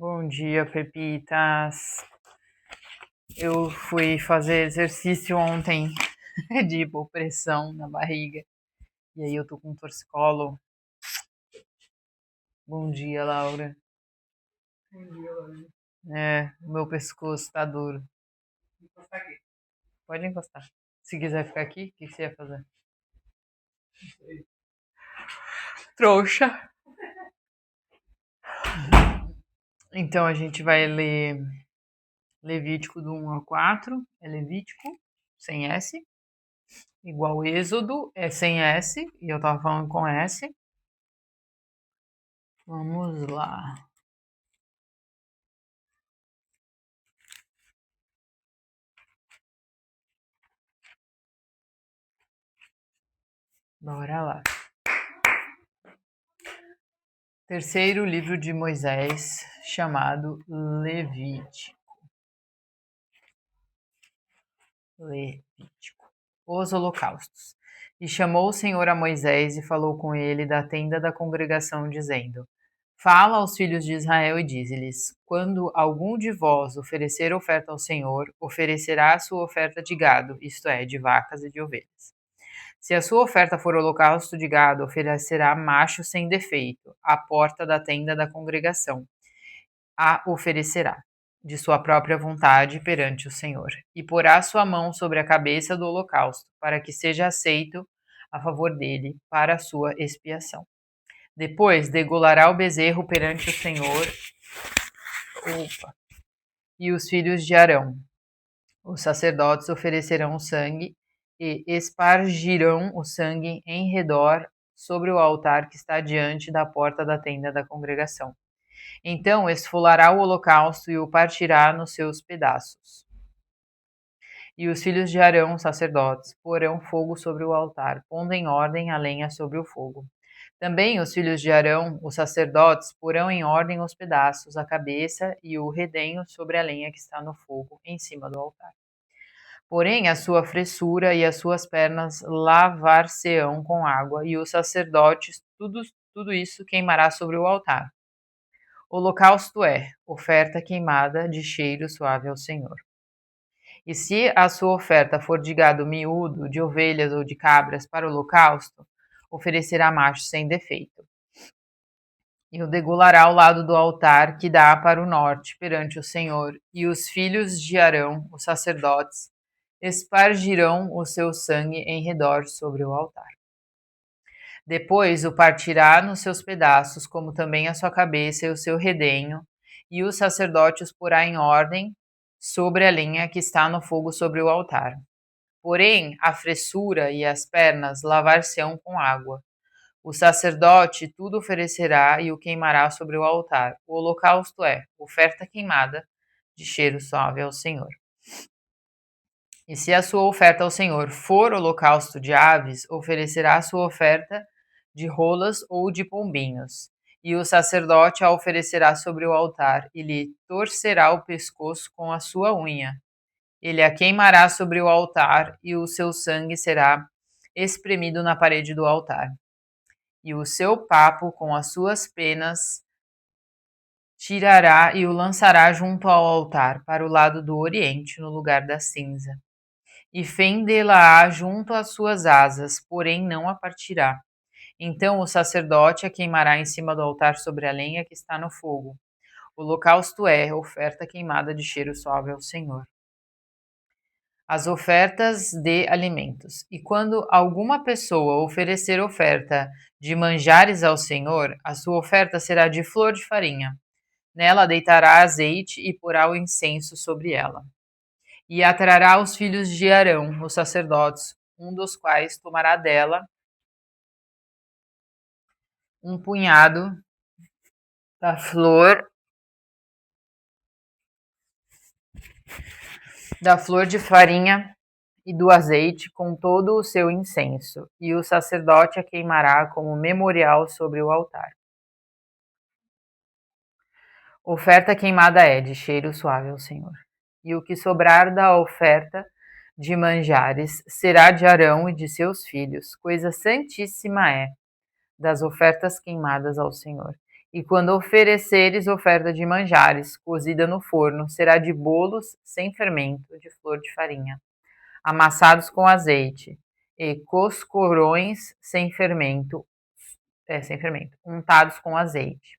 Bom dia, Pepitas. Eu fui fazer exercício ontem de hipopressão na barriga. E aí eu tô com torcicolo. Bom dia, Laura. Bom dia, Laura. O meu pescoço tá duro. Encostar aqui. Pode encostar. Se quiser ficar aqui, o que você ia fazer? Isso aí. Trouxa. Então a gente vai ler Levítico do 1 ao 4. É Levítico, sem S. Igual Êxodo, é sem S. E eu tava falando com S. Vamos lá. Bora lá. Terceiro livro de Moisés, chamado Levítico. Os holocaustos. E chamou o Senhor a Moisés e falou com ele da tenda da congregação, dizendo: Fala aos filhos de Israel e dize-lhes: Quando algum de vós oferecer oferta ao Senhor, oferecerá a sua oferta de gado, isto é, de vacas e de ovelhas. Se a sua oferta for holocausto de gado, oferecerá macho sem defeito, à porta da tenda da congregação. A oferecerá, de sua própria vontade, perante o Senhor, e porá sua mão sobre a cabeça do holocausto, para que seja aceito a favor dele, para a sua expiação. Depois degolará o bezerro perante o Senhor. E os filhos de Arão, os sacerdotes, oferecerão o sangue e espargirão o sangue em redor sobre o altar que está diante da porta da tenda da congregação. Então esfolará o holocausto e o partirá nos seus pedaços. E os filhos de Arão, sacerdotes, porão fogo sobre o altar, pondo em ordem a lenha sobre o fogo. Também os filhos de Arão, os sacerdotes, porão em ordem os pedaços, a cabeça e o redenho sobre a lenha que está no fogo, em cima do altar. Porém, a sua fressura e as suas pernas lavar-se-ão com água, e os sacerdotes, tudo isso queimará sobre o altar. Holocausto é oferta queimada de cheiro suave ao Senhor. E se a sua oferta for de gado miúdo, de ovelhas ou de cabras para o holocausto, oferecerá macho sem defeito. E o degolará ao lado do altar que dá para o norte, perante o Senhor, e os filhos de Arão, os sacerdotes, espargirão o seu sangue em redor sobre o altar. Depois o partirá nos seus pedaços, como também a sua cabeça e o seu redenho, e o sacerdote os porá em ordem sobre a lenha que está no fogo sobre o altar. Porém, a fressura e as pernas lavar-se-ão com água. O sacerdote tudo oferecerá e o queimará sobre o altar. O holocausto é oferta queimada de cheiro suave ao Senhor. E se a sua oferta ao Senhor for holocausto de aves, oferecerá a sua oferta de rolas ou de pombinhos. E o sacerdote a oferecerá sobre o altar, e lhe torcerá o pescoço com a sua unha. Ele a queimará sobre o altar, e o seu sangue será espremido na parede do altar. E o seu papo com as suas penas tirará e o lançará junto ao altar, para o lado do oriente, no lugar da cinza. E fendê-la-á junto às suas asas, porém não a partirá. Então o sacerdote a queimará em cima do altar sobre a lenha que está no fogo. O holocausto é oferta queimada de cheiro suave ao Senhor. As ofertas de alimentos. E quando alguma pessoa oferecer oferta de manjares ao Senhor, a sua oferta será de flor de farinha. Nela deitará azeite e porá o incenso sobre ela. E atrará os filhos de Arão, os sacerdotes, um dos quais tomará dela um punhado da flor de farinha e do azeite com todo o seu incenso, e o sacerdote a queimará como memorial sobre o altar. Oferta queimada é de cheiro suave ao Senhor. E o que sobrar da oferta de manjares será de Arão e de seus filhos, coisa santíssima é, das ofertas queimadas ao Senhor. E quando ofereceres oferta de manjares, cozida no forno, será de bolos sem fermento, de flor de farinha, amassados com azeite, e coscorões sem fermento, untados com azeite.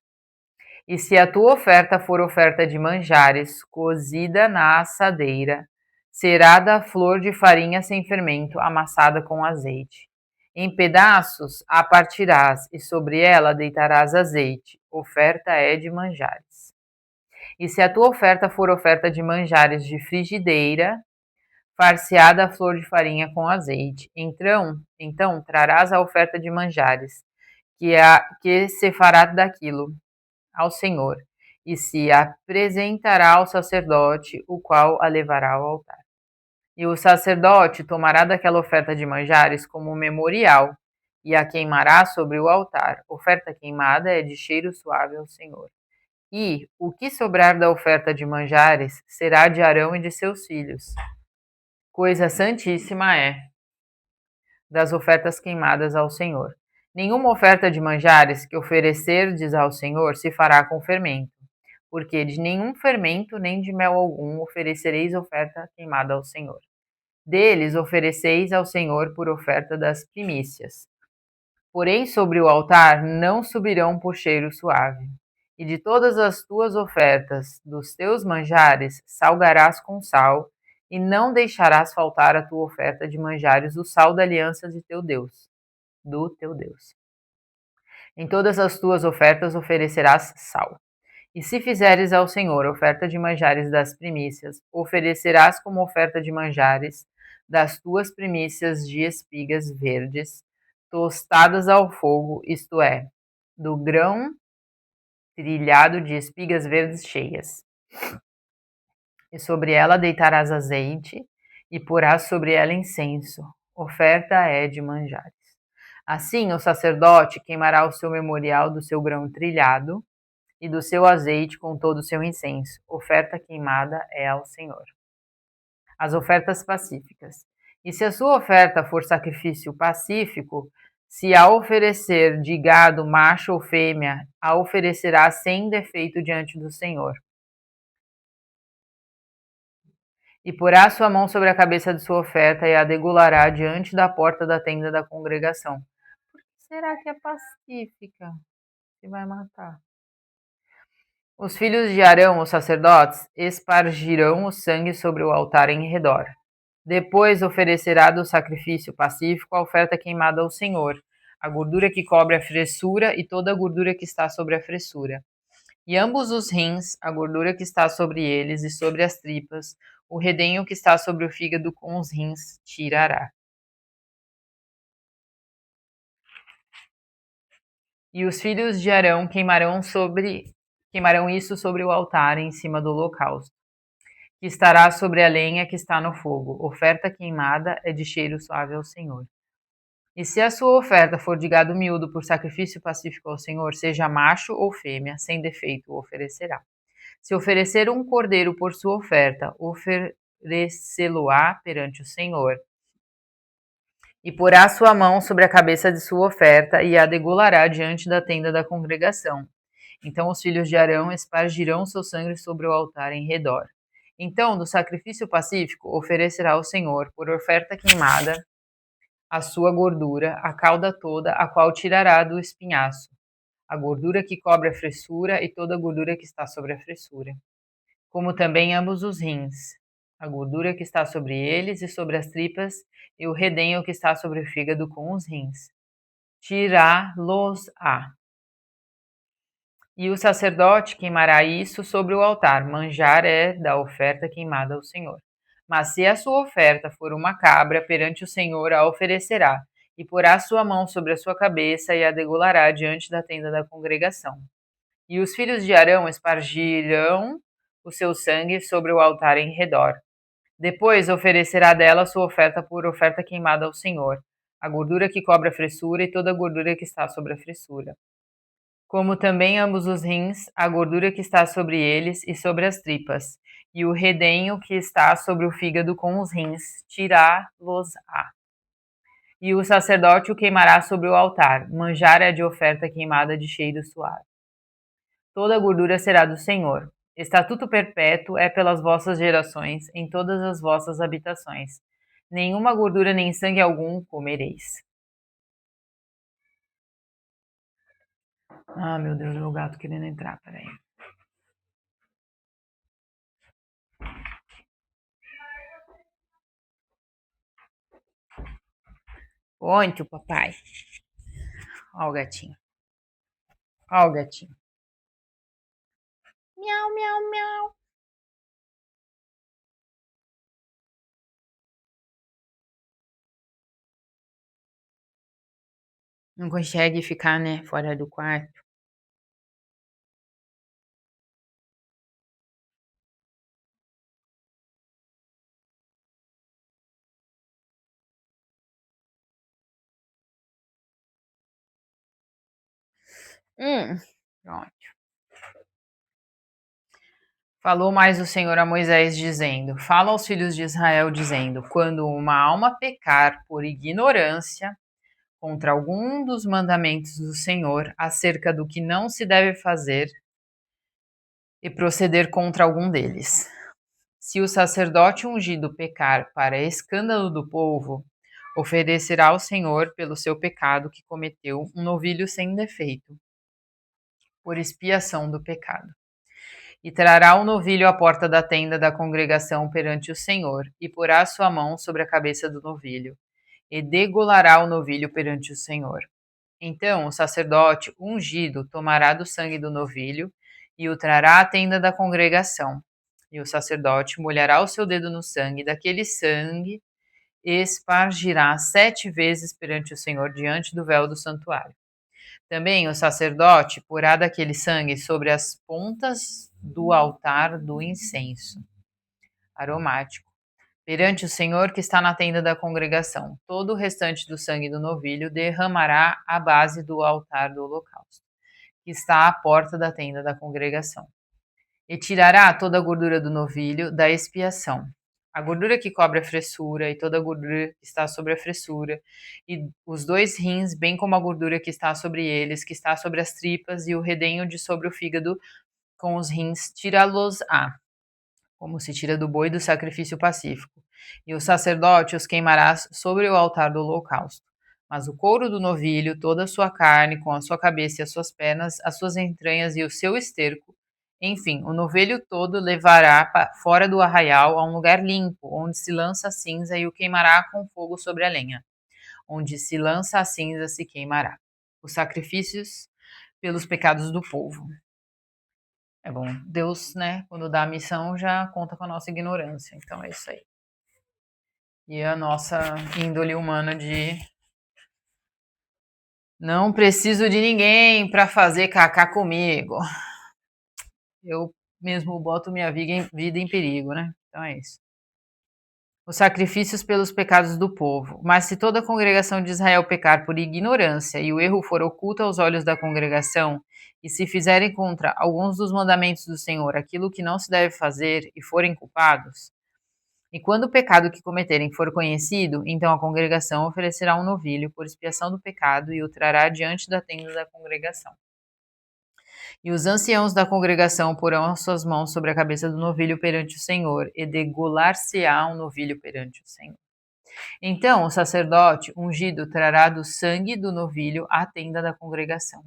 E se a tua oferta for oferta de manjares, cozida na assadeira, será da flor de farinha sem fermento, amassada com azeite. Em pedaços a partirás, e sobre ela deitarás azeite. Oferta é de manjares. E se a tua oferta for oferta de manjares de frigideira, far-se-á flor de farinha com azeite. Então trarás a oferta de manjares, que se fará daquilo ao Senhor, e se apresentará ao sacerdote, o qual a levará ao altar. E o sacerdote tomará daquela oferta de manjares como memorial, e a queimará sobre o altar. Oferta queimada é de cheiro suave ao Senhor. E o que sobrar da oferta de manjares será de Arão e de seus filhos. Coisa santíssima é das ofertas queimadas ao Senhor. Nenhuma oferta de manjares que oferecerdes ao Senhor se fará com fermento, porque de nenhum fermento nem de mel algum oferecereis oferta queimada ao Senhor. Deles ofereceis ao Senhor por oferta das primícias. Porém, sobre o altar não subirão por cheiro suave. E de todas as tuas ofertas, dos teus manjares, salgarás com sal, e não deixarás faltar a tua oferta de manjares o sal da aliança de teu Deus, do teu Deus. Em todas as tuas ofertas oferecerás sal. E se fizeres ao Senhor oferta de manjares das primícias, oferecerás como oferta de manjares das tuas primícias de espigas verdes, tostadas ao fogo, isto é, do grão trilhado de espigas verdes cheias. E sobre ela deitarás azeite, e porás sobre ela incenso. Oferta é de manjares. Assim o sacerdote queimará o seu memorial do seu grão trilhado, e do seu azeite com todo o seu incenso. Oferta queimada é ao Senhor. As ofertas pacíficas. E se a sua oferta for sacrifício pacífico, se a oferecer de gado macho ou fêmea, a oferecerá sem defeito diante do Senhor. E porá sua mão sobre a cabeça de sua oferta e a degolará diante da porta da tenda da congregação. Por que será que é pacífica? Que vai matar. Os filhos de Arão, os sacerdotes, espargirão o sangue sobre o altar em redor. Depois oferecerá do sacrifício pacífico a oferta queimada ao Senhor, a gordura que cobre a fressura e toda a gordura que está sobre a fressura. E ambos os rins, a gordura que está sobre eles e sobre as tripas, o redenho que está sobre o fígado com os rins, tirará. E os filhos de Arão queimarão isso sobre o altar em cima do holocausto, que estará sobre a lenha que está no fogo. Oferta queimada é de cheiro suave ao Senhor. E se a sua oferta for de gado miúdo por sacrifício pacífico ao Senhor, seja macho ou fêmea, sem defeito o oferecerá. Se oferecer um cordeiro por sua oferta, oferecê-lo-á perante o Senhor. E porá sua mão sobre a cabeça de sua oferta e a degolará diante da tenda da congregação. Então os filhos de Arão espargirão seu sangue sobre o altar em redor. Então, do sacrifício pacífico, oferecerá ao Senhor, por oferta queimada, a sua gordura, a cauda toda, a qual tirará do espinhaço, a gordura que cobre a fressura e toda a gordura que está sobre a fressura, como também ambos os rins, a gordura que está sobre eles e sobre as tripas, e o redenho que está sobre o fígado com os rins. Tirá-los-á. E o sacerdote queimará isso sobre o altar. Manjar é da oferta queimada ao Senhor. Mas se a sua oferta for uma cabra, perante o Senhor a oferecerá, e porá sua mão sobre a sua cabeça e a degolará diante da tenda da congregação. E os filhos de Arão espargirão o seu sangue sobre o altar em redor. Depois oferecerá dela sua oferta por oferta queimada ao Senhor, a gordura que cobre a fressura e toda a gordura que está sobre a fressura, como também ambos os rins, a gordura que está sobre eles e sobre as tripas, e o redenho que está sobre o fígado com os rins, tirá-los-á. E o sacerdote o queimará sobre o altar. Manjar é de oferta queimada de cheiro suave. toda a gordura será do Senhor. Estatuto perpétuo é pelas vossas gerações, em todas as vossas habitações. Nenhuma gordura nem sangue algum comereis. Ah, meu Deus, meu gato querendo entrar, peraí. Onde, papai? Ó o gatinho. Ó o gatinho. Miau, miau, miau. Não consegue ficar, né, fora do quarto. Pronto. Falou mais o Senhor a Moisés, dizendo: Fala aos filhos de Israel, dizendo: Quando uma alma pecar por ignorância contra algum dos mandamentos do Senhor acerca do que não se deve fazer e proceder contra algum deles. Se o sacerdote ungido pecar para escândalo do povo, oferecerá ao Senhor pelo seu pecado que cometeu um novilho sem defeito, por expiação do pecado. E trará o novilho à porta da tenda da congregação perante o Senhor, e porá sua mão sobre a cabeça do novilho, e degolará o novilho perante o Senhor. Então o sacerdote ungido tomará do sangue do novilho e o trará à tenda da congregação. E o sacerdote molhará o seu dedo no sangue, daquele sangue espargirá 7 vezes perante o Senhor diante do véu do santuário. Também o sacerdote porá daquele sangue sobre as pontas do altar do incenso aromático, perante o Senhor que está na tenda da congregação. Todo o restante do sangue do novilho derramará à base do altar do holocausto, que está à porta da tenda da congregação. E tirará toda a gordura do novilho da expiação, a gordura que cobre a fressura e toda a gordura que está sobre a fressura, e os 2 rins, bem como a gordura que está sobre eles, que está sobre as tripas, e o redenho de sobre o fígado com os rins, tirá-los-á, como se tira do boi do sacrifício pacífico. E o sacerdote os queimará sobre o altar do holocausto. Mas o couro do novilho, toda a sua carne, com a sua cabeça e as suas pernas, as suas entranhas e o seu esterco, enfim, o novilho todo levará fora do arraial a um lugar limpo, onde se lança a cinza e o queimará com fogo sobre a lenha. Onde se lança a cinza se queimará. Os sacrifícios pelos pecados do povo. É bom, Deus, né, quando dá a missão, já conta com a nossa ignorância. Então é isso aí. E a nossa índole humana de não preciso de ninguém para fazer cacá comigo. Eu mesmo boto minha vida em perigo, né? Então é isso. Os sacrifícios pelos pecados do povo. Mas se toda a congregação de Israel pecar por ignorância e o erro for oculto aos olhos da congregação, e se fizerem contra alguns dos mandamentos do Senhor aquilo que não se deve fazer e forem culpados, e quando o pecado que cometerem for conhecido, então a congregação oferecerá um novilho por expiação do pecado e o trará diante da tenda da congregação. E os anciãos da congregação porão as suas mãos sobre a cabeça do novilho perante o Senhor, e degolar-se-á um novilho perante o Senhor. Então o sacerdote ungido trará do sangue do novilho à tenda da congregação.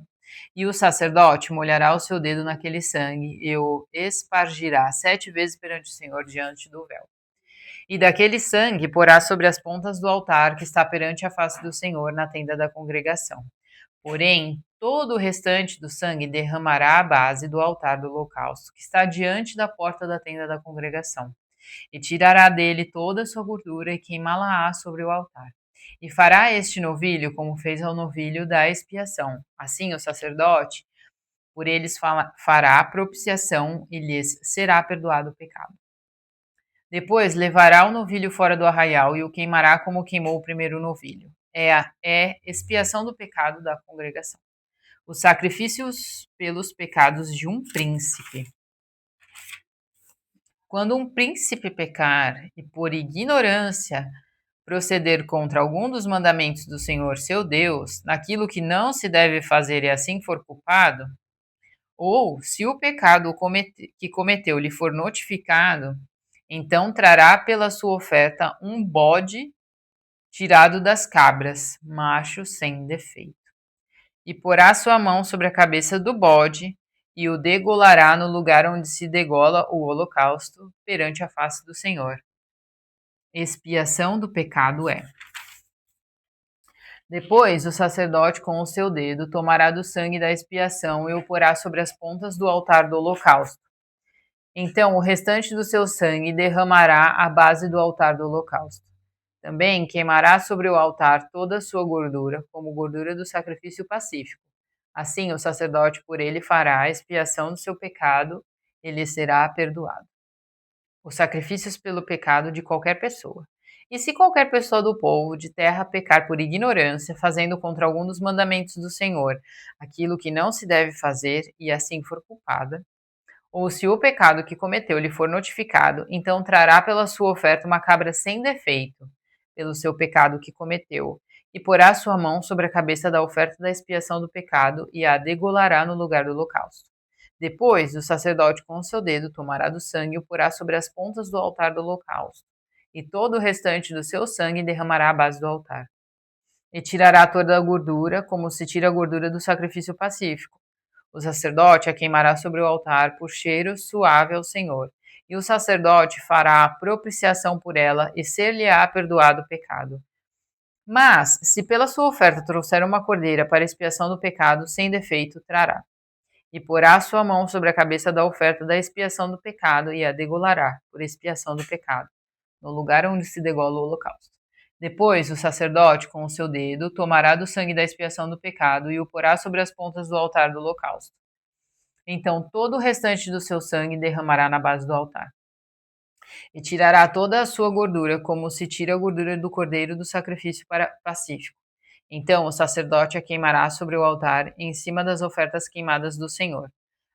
E o sacerdote molhará o seu dedo naquele sangue e o espargirá 7 vezes perante o Senhor diante do véu. E daquele sangue porá sobre as pontas do altar que está perante a face do Senhor na tenda da congregação. Porém, todo o restante do sangue derramará à base do altar do holocausto, que está diante da porta da tenda da congregação. E tirará dele toda a sua gordura e queimá-la-á sobre o altar. E fará este novilho como fez ao novilho da expiação. Assim o sacerdote, por eles fará propiciação e lhes será perdoado o pecado. Depois levará o novilho fora do arraial e o queimará como queimou o primeiro novilho. É expiação do pecado da congregação. Os sacrifícios pelos pecados de um príncipe. Quando um príncipe pecar e por ignorância proceder contra algum dos mandamentos do Senhor seu Deus, naquilo que não se deve fazer e assim for culpado, Ou, se o pecado que cometeu lhe for notificado, então trará pela sua oferta um bode tirado das cabras, macho sem defeito. E porá sua mão sobre a cabeça do bode, e o degolará no lugar onde se degola o holocausto, perante a face do Senhor. Expiação do pecado é. Depois o sacerdote com o seu dedo tomará do sangue da expiação e o porá sobre as pontas do altar do holocausto. Então o restante do seu sangue derramará à base do altar do holocausto. Também queimará sobre o altar toda a sua gordura, como gordura do sacrifício pacífico. Assim o sacerdote por ele fará a expiação do seu pecado, ele será perdoado. Os sacrifícios pelo pecado de qualquer pessoa. E se qualquer pessoa do povo de terra pecar por ignorância, fazendo contra algum dos mandamentos do Senhor aquilo que não se deve fazer, e assim for culpada, ou se o pecado que cometeu lhe for notificado, então trará pela sua oferta uma cabra sem defeito, pelo seu pecado que cometeu, e porá sua mão sobre a cabeça da oferta da expiação do pecado e a degolará no lugar do holocausto. Depois, o sacerdote com o seu dedo tomará do sangue e o porá sobre as pontas do altar do holocausto, e todo o restante do seu sangue derramará à base do altar. E tirará toda a gordura, como se tira a gordura do sacrifício pacífico. O sacerdote a queimará sobre o altar por cheiro suave ao Senhor. E o sacerdote fará a propiciação por ela, e ser-lhe-á perdoado o pecado. Mas, se pela sua oferta trouxer uma cordeira para expiação do pecado, sem defeito trará. E porá sua mão sobre a cabeça da oferta da expiação do pecado, e a degolará, por expiação do pecado, no lugar onde se degola o holocausto. Depois, o sacerdote, com o seu dedo, tomará do sangue da expiação do pecado e o porá sobre as pontas do altar do holocausto. Então, todo o restante do seu sangue derramará na base do altar. E tirará toda a sua gordura, como se tira a gordura do cordeiro do sacrifício pacífico. Então, o sacerdote a queimará sobre o altar, em cima das ofertas queimadas do Senhor.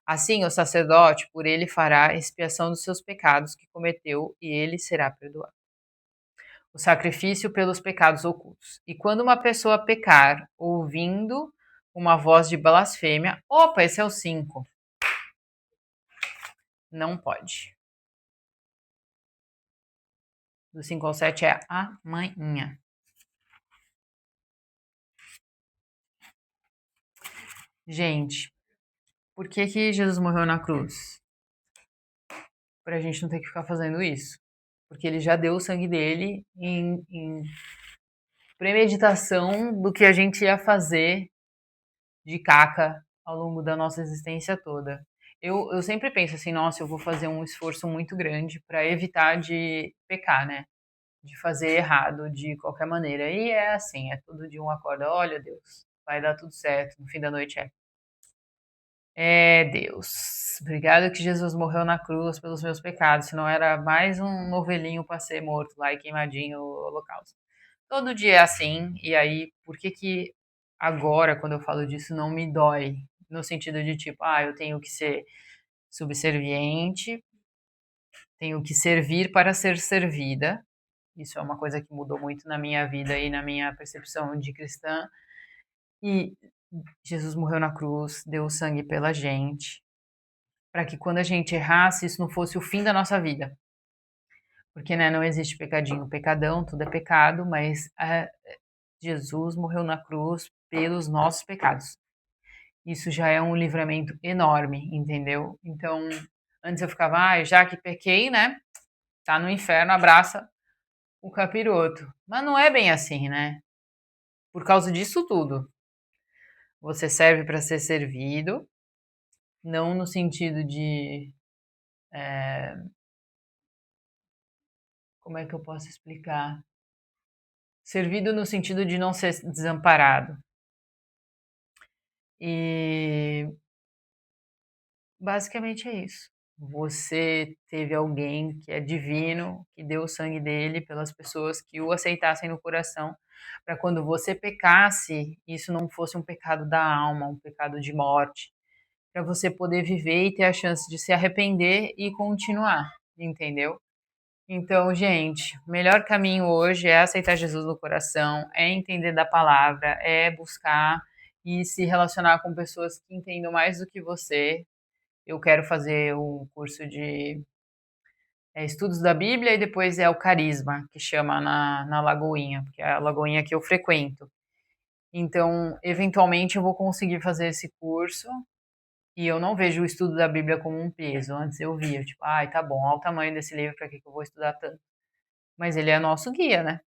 Assim, o sacerdote por ele fará expiação dos seus pecados que cometeu, e ele será perdoado. O sacrifício pelos pecados ocultos. E quando uma pessoa pecar, ouvindo uma voz de blasfêmia, opa, esse é o 5. Não pode. Do 5 ao 7 é amanhã. Gente, por que Jesus morreu na cruz? Pra gente não ter que ficar fazendo isso. Porque ele já deu o sangue dele em premeditação do que a gente ia fazer de caca ao longo da nossa existência toda. Eu sempre penso assim, nossa, eu vou fazer um esforço muito grande para evitar de pecar, né? De fazer errado de qualquer maneira. E é assim, é tudo de um acordo. Olha, Deus, vai dar tudo certo. No fim da noite é. É, Deus. Obrigado que Jesus morreu na cruz pelos meus pecados, senão era mais um novelinho para ser morto lá e queimadinho no holocausto. Todo dia é assim, e aí, por que que agora, quando eu falo disso, não me dói? No sentido de tipo, eu tenho que ser subserviente, tenho que servir para ser servida. Isso é uma coisa que mudou muito na minha vida e na minha percepção de cristã. E Jesus morreu na cruz, deu o sangue pela gente, para que quando a gente errasse, isso não fosse o fim da nossa vida. Porque né, não existe pecadinho, pecadão, tudo é pecado, mas Jesus morreu na cruz pelos nossos pecados. Isso já é um livramento enorme, entendeu? Então, antes eu ficava, já que pequei, né? Tá no inferno, abraça o capiroto. Mas não é bem assim, né? Por causa disso tudo. Você serve para ser servido, não no sentido de. Como é que eu posso explicar? Servido no sentido de não ser desamparado. E basicamente é isso. Você teve alguém que é divino, que deu o sangue dele pelas pessoas que o aceitassem no coração, para quando você pecasse, isso não fosse um pecado da alma, um pecado de morte, para você poder viver e ter a chance de se arrepender e continuar, entendeu? Então, gente, o melhor caminho hoje é aceitar Jesus no coração, é entender da palavra, é buscar e se relacionar com pessoas que entendam mais do que você. Eu quero fazer um curso de estudos da Bíblia e depois é o Carisma, que chama na Lagoinha, porque é a Lagoinha que eu frequento. Então, eventualmente, eu vou conseguir fazer esse curso e eu não vejo o estudo da Bíblia como um peso. Antes eu via, tipo, ai, tá bom, olha o tamanho desse livro, para que eu vou estudar tanto? Mas ele é nosso guia, né?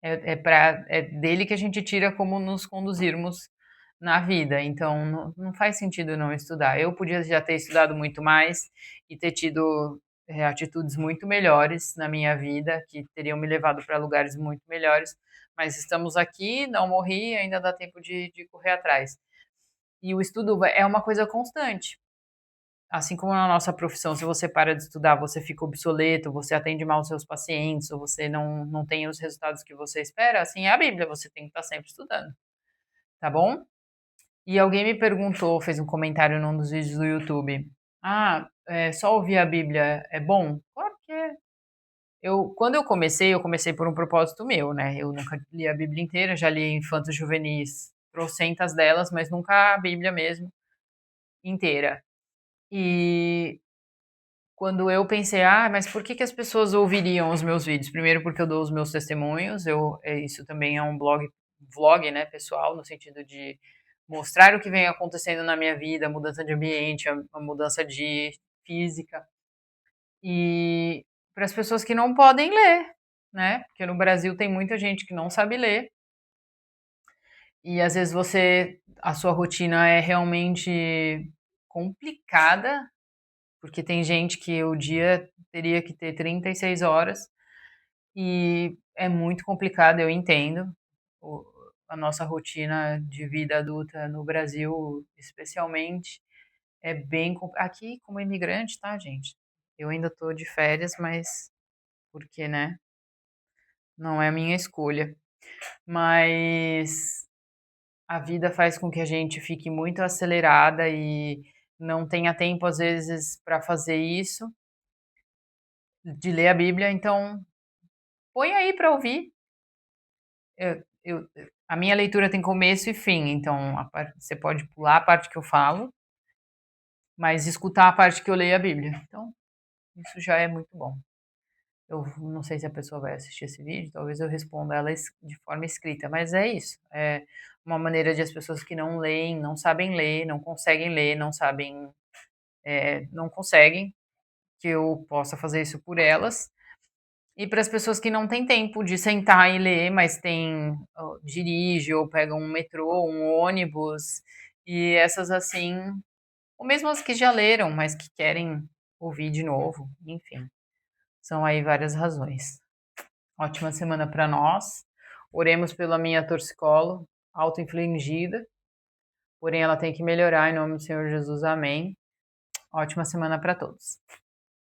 É dele que a gente tira como nos conduzirmos na vida. Então, não faz sentido não estudar. Eu podia já ter estudado muito mais e ter tido atitudes muito melhores na minha vida, que teriam me levado para lugares muito melhores. Mas estamos aqui, não morri, ainda dá tempo de correr atrás. E o estudo é uma coisa constante. Assim como na nossa profissão, se você para de estudar, você fica obsoleto, você atende mal os seus pacientes, ou você não tem os resultados que você espera, assim é a Bíblia, você tem que estar sempre estudando, tá bom? E alguém me perguntou, fez um comentário num dos vídeos do YouTube. Ah, só ouvir a Bíblia é bom? Claro que é. Quando eu comecei por um propósito meu, né? Eu nunca li a Bíblia inteira, já li infantos juvenis, trocentas delas, mas nunca a Bíblia mesmo inteira. E quando eu pensei, mas por que as pessoas ouviriam os meus vídeos? Primeiro porque eu dou os meus testemunhos, isso também é um vlog, né, pessoal, no sentido de mostrar o que vem acontecendo na minha vida, a mudança de ambiente, a mudança de física. E para as pessoas que não podem ler, né? Porque no Brasil tem muita gente que não sabe ler. E às vezes a sua rotina é realmente complicada, porque tem gente que o dia teria que ter 36 horas e é muito complicado, eu entendo. A nossa rotina de vida adulta no Brasil, especialmente, é aqui como imigrante, tá, gente? Eu ainda tô de férias, mas porque, né? Não é a minha escolha. Mas a vida faz com que a gente fique muito acelerada e não tenha tempo, às vezes, para fazer isso, de ler a Bíblia. Então, põe aí para ouvir. A minha leitura tem começo e fim, então você pode pular a parte que eu falo, mas escutar a parte que eu leio a Bíblia. Então, isso já é muito bom. Eu não sei se a pessoa vai assistir esse vídeo, talvez eu responda ela de forma escrita, mas é isso. É uma maneira de as pessoas que não leem, não sabem ler, não conseguem ler, não sabem, não conseguem, que eu possa fazer isso por elas. E para as pessoas que não têm tempo de sentar e ler, mas dirige ou pegam um metrô, um ônibus, e essas assim, ou mesmo as que já leram, mas que querem ouvir de novo, enfim. São aí várias razões. Ótima semana para nós. Oremos pela minha torcicolo, auto-infligida, porém ela tem que melhorar em nome do Senhor Jesus. Amém. Ótima semana para todos.